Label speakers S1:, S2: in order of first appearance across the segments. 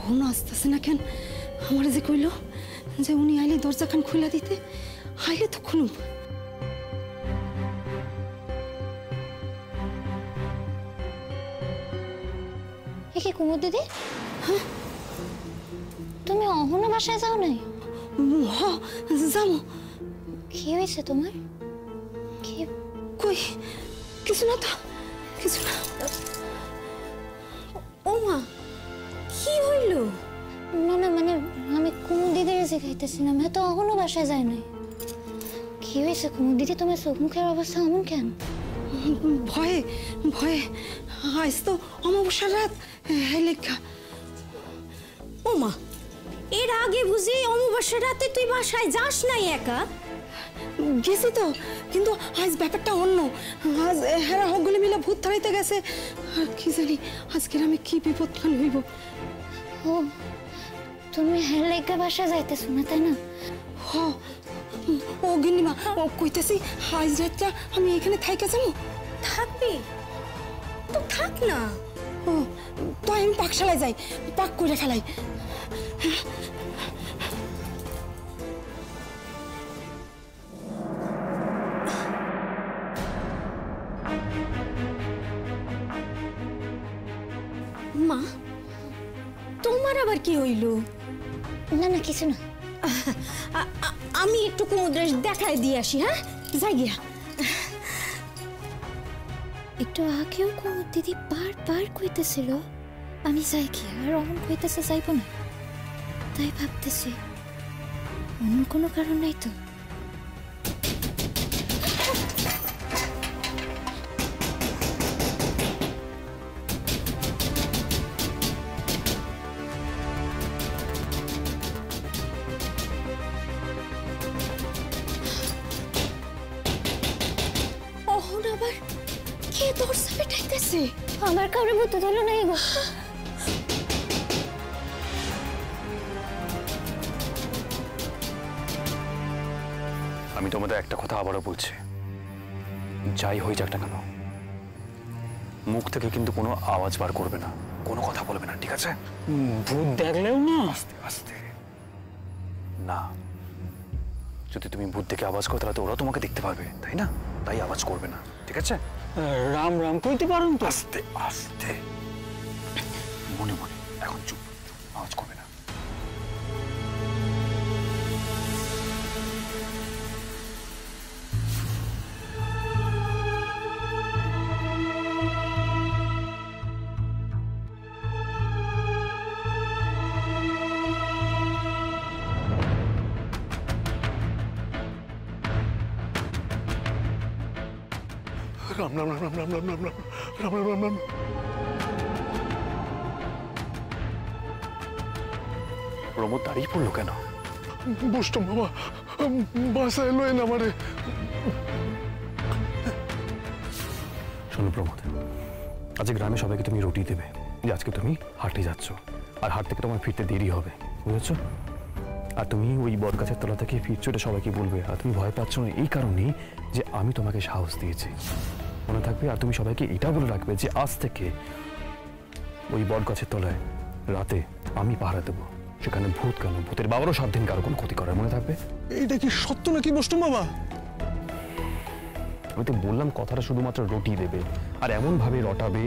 S1: ওনো আসতেছে না কেন? আমার যে কইল যে উনি আইলে দরজাখান খুলে দিতে, আইলে তো খুলুম।
S2: কি কুমুদ দিদি, তুমি অহনো বাসায় যাও নাই?
S1: হ্যাঁ যাবো।
S2: কি হয়েছে তোমার? কি?
S1: কই কিছু না তো, কিছু না। ও মা, কি হইল?
S2: না না, মানে আমি কুমুদ দিদির শিখাইতেছিলাম, তো অহনো বাসায় যায় নাই। কি হয়েছে কুমুদ দিদি, তোমার চোখ মুখের অবস্থা এমন কেন?
S1: ভয়ে ভয়ে, আজ তো অমাবস্যার রাত, লেখা।
S3: ও মা, এর আগে বুঝি অমাবস্যার রাতে তুই বাসায় যাস নাই একা?
S1: গেছি তো, কিন্তু আজ ব্যাপারটা অন্য। আজ হেরা হকগুলি মিলে ভূত ধরাইতে গেছে, আর কি জানি আজকের আমি কি বিপদ খান হইব।
S2: ও, তুমি হের লেগা বাসায় যাইতেছো না তাই না?
S1: হ, ও গিন্নিমা, ও কইতেছি আজ রাতটা আমি এখানে থাইকা যাবো।
S3: থাকবি তো থাক না।
S1: ও, তো আমি পাকশালায় যাই, পাক করে ফেলাই।
S3: মা, তোমার আবার কি হইল?
S2: না না, কিছু না।
S3: আমি একটু কুমুদের দেখায় দিয়ে আসি। হ্যাঁ, যাই গিয়া।
S2: একটু আগেও কুমুদ দিদি বারবার কইতেছিল আমি যাই কি, আর অমন কইতেছে যাইব না। তাই ভাবতেছি অন্য কোনো কারণ নাই তো।
S1: কে দরজা পেটাইতেছে?
S2: আমার কাউরে ভূত ধরলো নাই গো।
S4: আমি তোমাদের একটা কথা আবারও বলছি, যাই হয়ে যাক না কেন মুখ থেকে কিন্তু কোনো আওয়াজ বার করবে না, কোনো কথা বলবে না, ঠিক আছে?
S5: ভূত দেখলেও না?
S4: আস্তে আস্তে না, যদি তুমি ভূত দেখে আওয়াজ করো তাহলে তো ওরা তোমাকে দেখতে পাবে, তাই না? তাই আওয়াজ করবে না, ঠিক আছে?
S5: রাম রাম কইতে পারেন তো?
S4: আস্তে আস্তে, মনে মনে, এখন চুপ, আওয়াজ করবে না।
S6: রাম রাম রাম রাম রাম রাম রাম রাম রাম রাম রাম।
S4: প্রমোদ দাঁড়িয়ে পড়লো কেন?
S6: বুঝতাম বাবা, বাসায় এলো না আমারে।
S4: শোনো প্রমোদ, আজকে গ্রামে সবাইকে তুমি রুটি দেবে যে আজকে তুমি হাটে যাচ্ছ, আর হাট থেকে তোমার ফিরতে দেরি হবে, বুঝেছো? আর তুমি ওই বট গাছের তলা থেকে ফিরছো, এটা সবাইকে বলবে। আর তুমি ভয় পাচ্ছ না এই কারণেই যে আমি তোমাকে সাহস দিয়েছি, মনে থাকবে? আর তুমি সবাইকে এটা বলে রাখবে যে আজ থেকে ওই বট গাছের তলায় রাতে আমি পাহারা দেবো, সেখানে ভূত কেন, ভূতের বাবারও 7 দিন কারো কোনো ক্ষতি করার, মনে থাকবে?
S6: এইটা কি সত্য নাকি বসতুম বাবা?
S4: আমি তো বললাম কথাটা শুধুমাত্র রুটি দেবে, আর এমন ভাবে রটাবে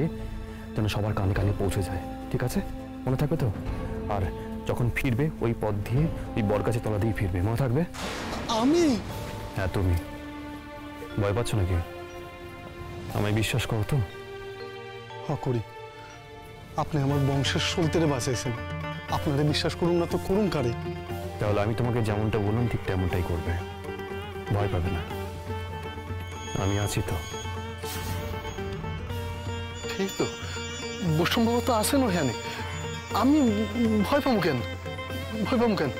S4: যেন সবার কানে কানে পৌঁছে যায়, ঠিক আছে? মনে থাকবে তো? আর যখন ফিরবে ওই পথ দিয়ে ওই বট গাছের তলা দিয়ে ফিরবে, মনে থাকবে?
S6: আমি?
S4: হ্যাঁ তুমি। ভয় পাচ্ছ নাকি? আমায় বিশ্বাস করো তো?
S6: হ্যাঁ করি। আপনি আমার বংশের সলতেরে বাঁচাইছেন, আপনারা বিশ্বাস করুন না তো করুন কারে?
S4: তাহলে আমি তোমাকে যেমনটা বললাম ঠিক তেমনটাই করবে, ভয় পাবে না, আমি আছি তো।
S6: ঠিক তো, বসুম বাবা তো আসেন ওখানে, আমি ভয় পাবো কেন? ভয় পাবো কেন?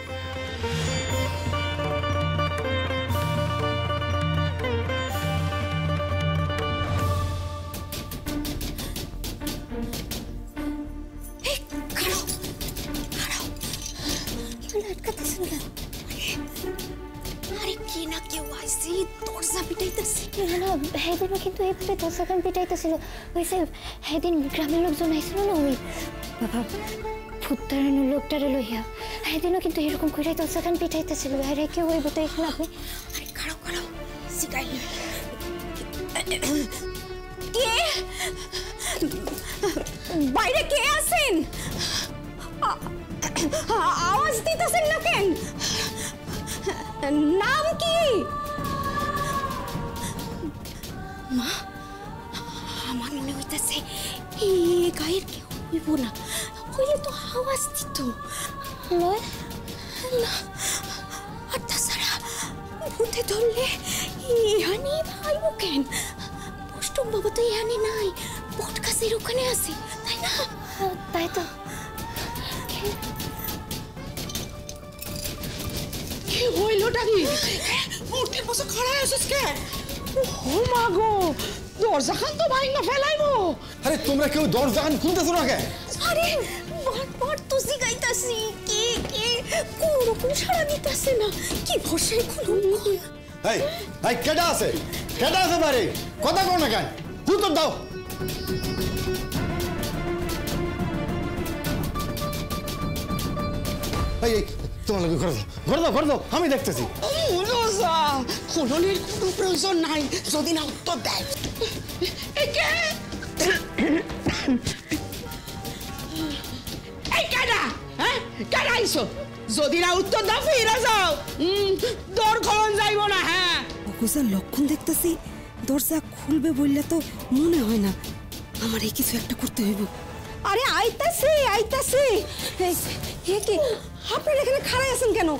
S2: সেদিনও কিন্তু এইভাবে দরজাখান পিটাইতেছিল। ওই যে সেদিন গ্রামের লোকজন আইছিল না, ওই
S1: বাবা
S2: ভূত তাড়ানোর লোকটারে লইয়া সেদিনও কিন্তু এরকম করে দরজাখান পিঠাইতেছিল। আরে কেউ হইব তো এখানে আপনি?
S3: আরে খাড়াও খাড়াও সিগাই কে বাইরে কে আছেন? আওয়াজ দিতেছেন না কেন? নাম কি? মা আমার মনে হইতেছে এই গায়ের কেউ হইব না, হইলে তো আওয়াজ দিত না। আর তাছাড়া ভূতে ধরলে ইহানি ভাইব কেন? বৈষ্ণব বাবা তো ইহানি নাই, বট গাছের ওখানে আছে, তাই না?
S2: তাই তো।
S1: কি হইলটা কি? উঠের পাশে খাড়া আছিস কে? ও মা গো, দরজাখান তো ভাঙা ফেলাইবো।
S7: আরে তোমরা কেউ দরজাখান খুলতেছো না কেন?
S3: আরে বারবার তো জিগাইতাছি কে কে, কোন রকম সাড়া দিতেছে না। কি ভরসায় খুলুন?
S7: এই এই কেডা আছে? কেডা আছে বাড়ি? কথা কও না কেন? উত্তর দাও। এই এই তোমার লাগে ঘরে দাও, ঘরে দাও, ঘরে দাও, আমি দেখতেছি।
S1: রোজা, খুলনির কোনো প্রয়োজন নাই যদি না উত্তর দেয়। এই কে? এই কেডা? হ্যাঁ কেডা আইছো? যদি না উত্তর দাও ফিরে যাও, দর খরণ যাইব না। হ্যাঁ
S8: অকুজার লক্ষণ দেখতেছি, দরজা খুলবে বললে তো মনে হয় না। আমার এই কিছু একটা করতে হইব।
S1: আরে আইতাছে আইতাছে। হে কি আপনারা এখানে খাড়াই আছেন কেন?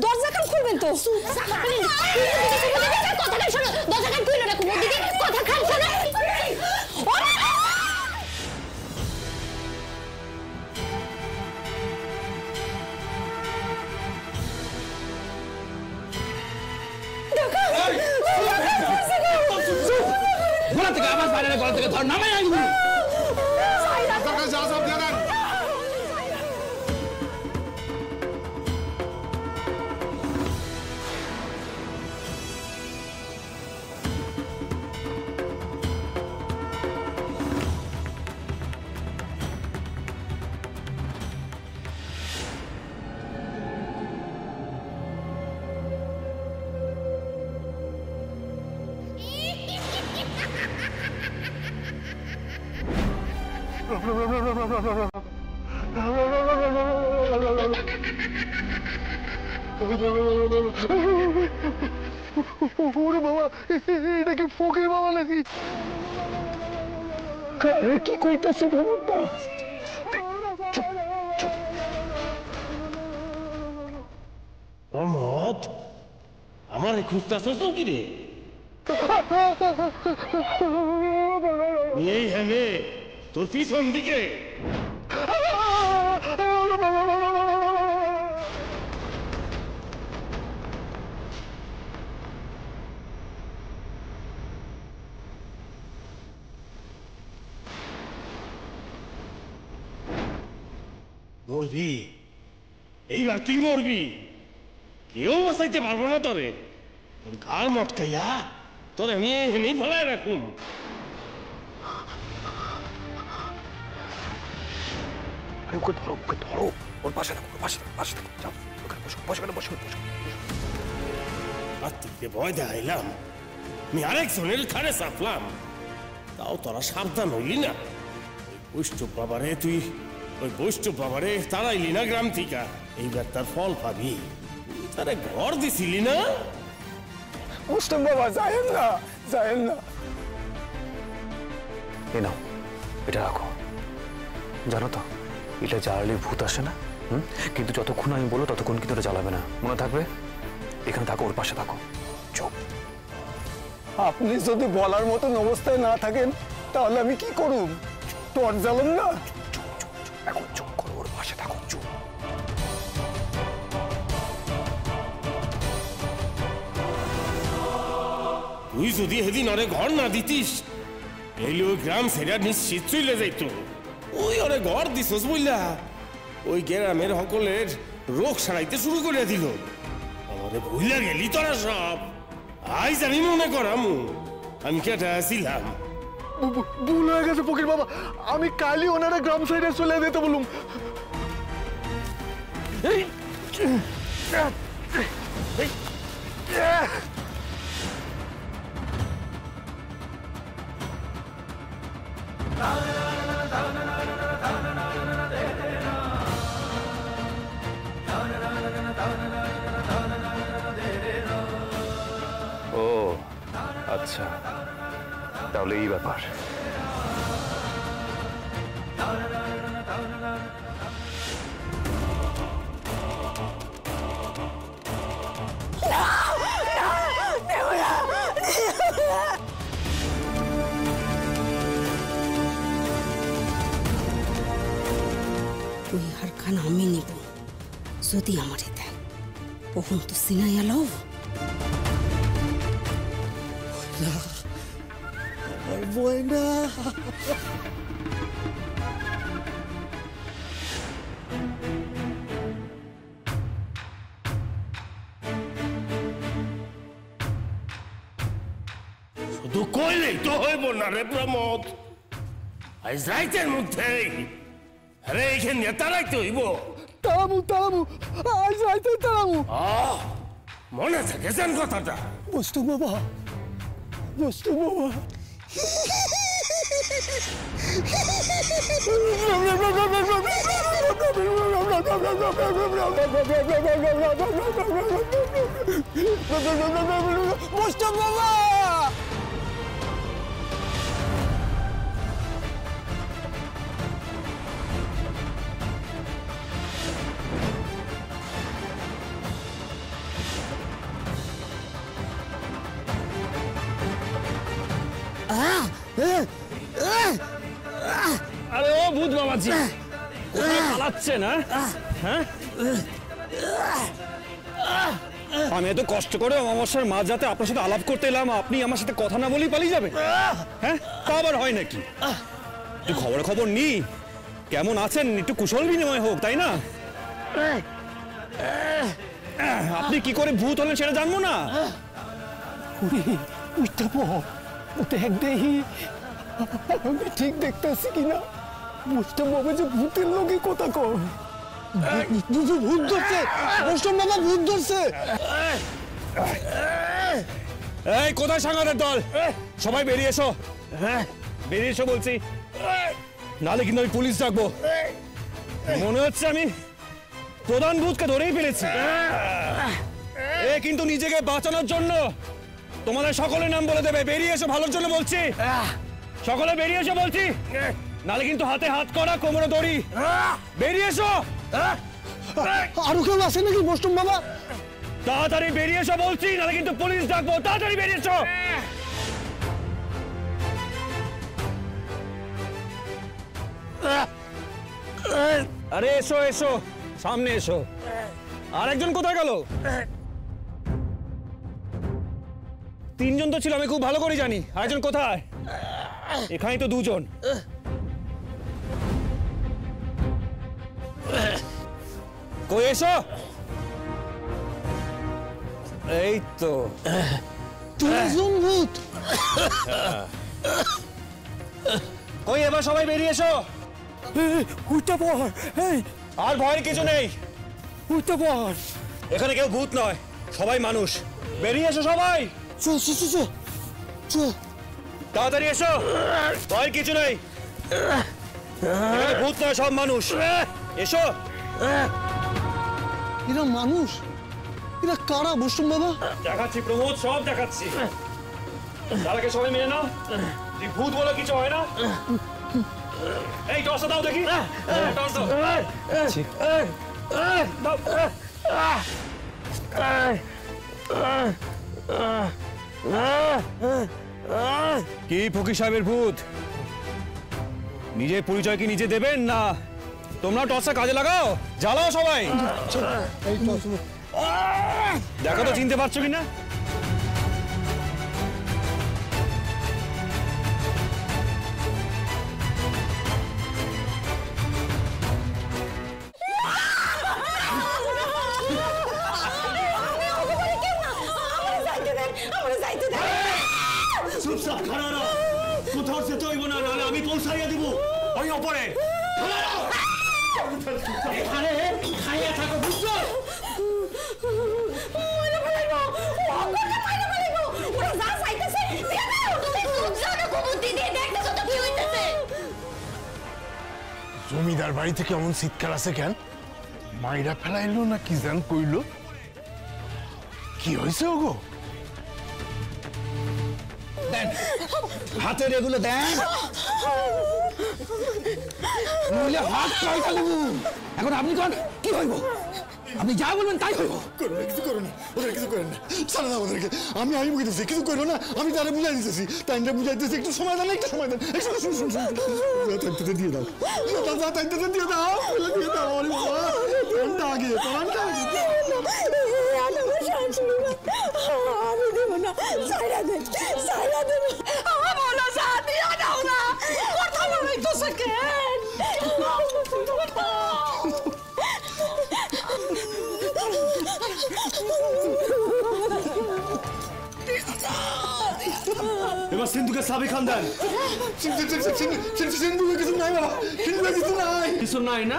S1: দরজাখান খুলবেন তো।
S3: কথাটা শোনো, দরজাখান খুলে রাখো, ওদিকে কথা খান শোনো।
S5: গলা থেকে আওয়াজ বাইরে, গলা থেকে ধর, নামাই আনবি।
S6: ওরে বাবা, এটা কি ফকির বাবা নাকি? কি কইতাছে বাবা?
S9: মত আমার খুঁজতেছ তো কি রে? এই হ্যাঁ তোর পিছন দিকে। মরবি, এইবার তুই মরবি, কেউ বাঁচাইতে পারবো না তোরে। তোর গাল মটকাইয়া তোরে আমি এমনি ফেলায় রাখুন।
S4: ওকে ধরো, ওকে ধরো, ওর পাশে থাকো, ওর পাশে থাকো, পাশে থাকো, যাও ওখানে বসো, বসো, বসো, বসো।
S9: আর তুই ভয় দেখাইলাম, আমি আরেকজনের খানে চাপলাম, তাও তোরা সাবধান হইলি না। বৈষ্ণব বাবারে তুই, ওই বৈষ্ণব বাবারে তারাইলি না গ্রাম থেকে, এইবার তার ফল পাবি। তারে ঘর দিছিলি না?
S6: মুসলিম বাবা যায়েন না, যায়েন না।
S4: এ নাও, এটা রাখো। জানো তো এটা জ্বালালে ভূত আসে না, কিন্তু যতক্ষণ আমি বলবো ততক্ষণ কিন্তু এটা জ্বালাবে না, মনে থাকবে? এখানে থাকো, ওর পাশে থাকো, চুপ।
S6: আপনি যদি বলার মতন অবস্থায় না থাকেন তাহলে আমি কি করব? তোর জ্বালাম না।
S4: এখন চুপ করো, ওর পাশে থাকো, চুপ।
S9: তুই যদি সেদিন ওরে ঘর না দিতিস, এলে ওই গ্রাম ছেড়ে নিশ্চিত চলে যাইত। ওই ওরে ঘর দিছস বইলা ওই গ্রামের সকলের রোগ সারাইতে শুরু করে দিল। আমারে ভুইলা গেলি তোরা সব। আই জানি মনে করামু আমি কেটা ছিলাম।
S6: ভুল হয়ে গেছে ফকির বাবা, আমি কালই ওনারা গ্রাম সাইডে চলে যেতে বলুম।
S4: ও আচ্ছা, তাহলে এই ব্যাপার।
S8: ওই হারখান আমি নিব যদি আমারে দেয়। ওহন তো সিনাইয়া লও।
S7: আমার বয়না
S9: শুধু কইলেই তো হইব না রে প্রমোদ। আজ রাইতের মধ্যেই আরে এইখানে তারাইতে হইব।
S6: তারামু তারামু, আজ রাইতে তারামু।
S9: মনে থাকে যেন কথাটা।
S6: বস্তু বাবা, বস্তু বাবা। বস্তু বাবা।
S4: আরে ও ভূত বাবাজি, কোথায় পালাচ্ছেন? হ্যাঁ, আমি এত কষ্ট করে অমাবস্যার মাঝ রাতে আপনার সাথে আলাপ করতে এলাম, আপনি আমার সাথে কথা না বলেই পালিয়ে যাবেন? হ্যাঁ, তা আবার হয় নাকি? একটু খবর নি, কেমন আছেন, একটু কুশল বিনিময় হোক, তাই না? আপনি কি করে ভূত হলেন সেটা জানবো না?
S6: আমি ঠিক দেখতেছি কিনা। মুস্তাফ বাবা যে ভূতের লোকে কথা কয়। ভূত ধরছে, মুস্তাফ বাবা ভূত ধরছে।
S4: এই কোথায় সাংঘাতের দল? সবাই বেরিয়ে এসো, বেরিয়ে এসো বলছি, নালে কিন্তু আমি পুলিশ ডাকবো। মনে হচ্ছে আমি প্রধান ভূতকে ধরেই ফেলেছি। এ কিন্তু নিজেকে বাঁচানোর জন্য তোমাদের সকলের নাম বলে দেবে। বেরিয়ে এসো, ভালোর জন্য বলছি। সকলে বেরিয়ে এসো বলছি, নালে কিন্তু হাতে হাত করা, কোমরে দড়ি। বেরিয়ে এসো।
S6: আরো কেউ আছে নাকি বৈষ্ণব বাবা?
S4: তাড়াতাড়ি বেরিয়ে এসো বলছি, নালে কিন্তু পুলিশ ডাকবো। তাড়াতাড়ি বেরিয়ে এসো। আরে এসো এসো, সামনে এসো। আর একজন কোথায় গেল? তিনজন তো ছিল, আমি খুব ভালো করে জানি। আরেকজন কোথায়? এখানেই তো দুজন। কই এসো। এই তো
S6: তিনজন ভূত।
S4: কই, এবার সবাই বেরিয়ে এসো।
S6: উঠতে পড়।
S4: আর ভয়ের কিছু নেই।
S6: উঠতে পড়।
S4: এখানে কেউ ভূত নয়, সবাই মানুষ। বেরিয়ে এসো সবাই। তাড়াতাড়ি এসো, ভয়ের কিছু নেই। ভূত নয়, সব মানুষ। এসো।
S6: এরা মানুষ? এরা কারা বৈষ্ণব বাবা?
S4: দেখাচ্ছি প্রমোদ, সব দেখাচ্ছি। তারাকে সবাই মেনে নাও, ভূত বলে কিছু হয় না। এই টসটা দাও দেখি, টস দাও। কি ফকির সাহেবের ভূত, নিজের পরিচয় কি নিজে দেবেন না তোমরা টসটা কাজে লাগাও? জ্বালাও সবাই। দেখো তো চিনতে পারছো কিনা।
S5: চুপচাপ খাড়া রহ, কোথাও যেতে হইব না, নাহলে আমি পৌঁছাইয়া দিব ওই ওপরে। এখানে খাইয়া থাকো বুঝছো?
S10: জমিদার বাড়ি থেকে এমন চিৎকার আছে কেন? মাইরা ফেলাইলো না কি জান কইল? কি হয়েছে ওগো?
S5: দেন হাতের এগুলো দেন, নইলে হাত চাই ফেলবো। এখন আপনি কোন কি হইব? আপনি যা বলবেন তাই হইব।
S7: কিছু করো না, ওদের কিছু করেন না, ছাড়া না ওদেরকে। আমি বুঝতেছি কিছু করো না, আমি তারা বুঝাই দিতেছি, তাই বুঝাইতেছি। একটু সময় দেন, একটু সময় দেন। দিয়ে দাও, দিয়ে দাও, দিয়ে দাও। আগে
S1: আমি দেব না, সাইরা দেন, সাইরা দেন। আমার বলা সাথে আনাও না, কথা বলাই তো সেকেন্ড।
S4: এবার সিন্ধুকে সাবি খান দেন।
S7: সিন্ধুকে কিছু নাই বাবা, সিন্ধুকে কিছু নাই,
S4: কিছু নাই না?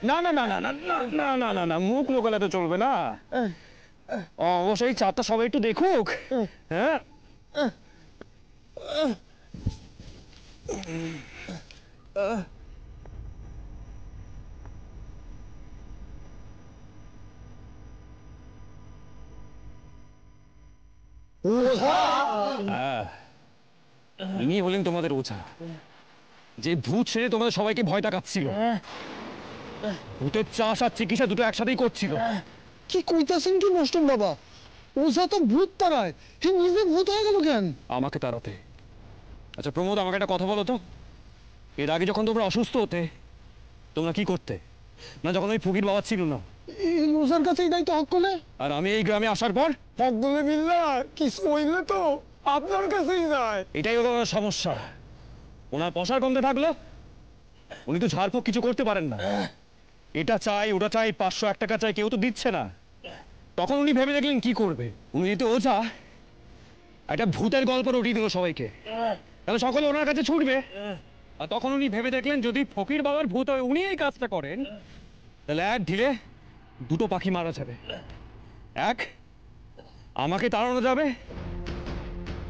S6: না না না না না না না না না, মুখ লোকালে তো চলবে না। অবশ্যই চারটা সবাই একটু দেখুক। হ্যাঁ ইনি হলেন তোমাদের ওঝা, যে ভূত সেরে তোমাদের সবাইকে ভয় দেখাচ্ছিল। ভূতের চাষ আর চিকিৎসা দুটো একসাথেই করছিল।
S10: কি কইতাছেন কি নষ্ট বাবা? ওঝা তো ভূত তারায়, সে নিজে ভূত হয়ে গেল কেন?
S6: আমাকে তাড়াতে। আচ্ছা প্রমোদ, আমাকে একটা কথা বলো তো, এর আগে যখন তোমরা অসুস্থ হতে তোমরা কি করতে? না যখন ওই ফকির বাবা ছিল না,
S10: এই ওঝার কাছেই দায়িত্ব হক করলে,
S6: আর আমি এই গ্রামে আসার পর
S10: হক বলে বিল্লা কিছু হইলে তো আপনার কাছেই যায়।
S6: এটাই হলো ওনার সমস্যা। ওনার পয়সার কমতে থাকলো, উনি তো ঝাড়ফুঁক কিছু করতে পারেন না। এটা চাই, ওটা চাই, 501 টাকা চাই, কেউ তো দিচ্ছে না। তখন উনি ভেবে দেখলেন কি করবে। উনি যেহেতু ওঝা, একটা ভূতের গল্প রটিয়ে দিল সবাইকে, তাহলে সকলে ওনার কাছে ছুটবে। আর তখন উনি ভেবে দেখলেন যদি ফকির বাবার ভূত হয় উনি এই কাজটা করেন, তাহলে এক ঢিলে দুটো পাখি মারা যাবে। এক, আমাকে তাড়ানো যাবে,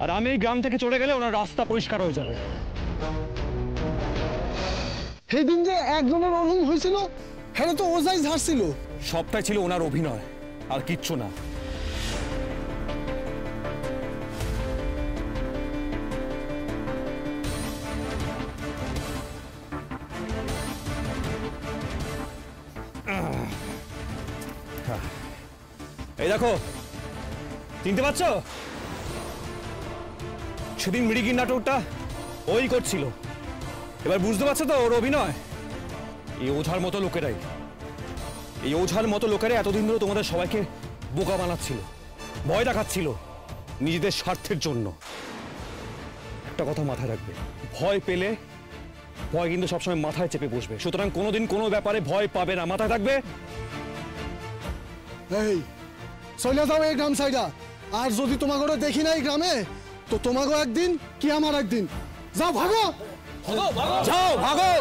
S6: আর আমি এই গ্রাম থেকে চলে গেলে ওনার রাস্তা পরিষ্কার হয়ে যাবে।
S10: সেদিন যে একজনের অরুণ হয়েছিল, হ্যাঁ তো ওঝাই ঝাড়ছিল।
S6: সবটাই ছিল ওনার অভিনয়, আর কিচ্ছু না। এই দেখো, চিনতে পারছো? সেদিন মৃগীর নাটকটা ওই করছিল। এবার বুঝতে পারছো তো ওর অভিনয়? এই ওঝার মতো লোকেরাই, এই ওঝার মতো লোকেরাই এতদিন ধরে তোমাদের সবাইকে বোকা বানাচ্ছিল, ভয় দেখাচ্ছিল নিজেদের স্বার্থের জন্য। একটা কথা মাথায় রাখবে, ভয় পেলে ভয় কিন্তু সবসময় মাথায় চেপে বসবে। সুতরাং কোনোদিন কোনো ব্যাপারে ভয় পাবে না, মাথায় থাকবে।
S10: এই চলে যাও এই গ্রাম সাইডা। আর যদি তোমাকে দেখি না এই গ্রামে, তো তোমাকে একদিন কি আমার একদিন। যাও ভাগো,
S6: যাও ভাগো,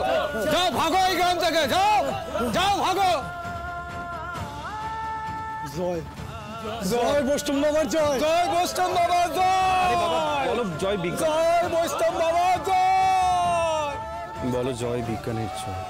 S6: যাও ভাগো এই গ্রাম থেকে, যাও যাও ভাগো।
S10: জয় জয় বৈষ্ণব বাবার জয়,
S6: জয় বৈষ্ণব বাবা জয়। বলো জয় বিজ্ঞান, জয় বৈষ্ণব বাবা জয়। বলো জয় বিজ্ঞানের জয়।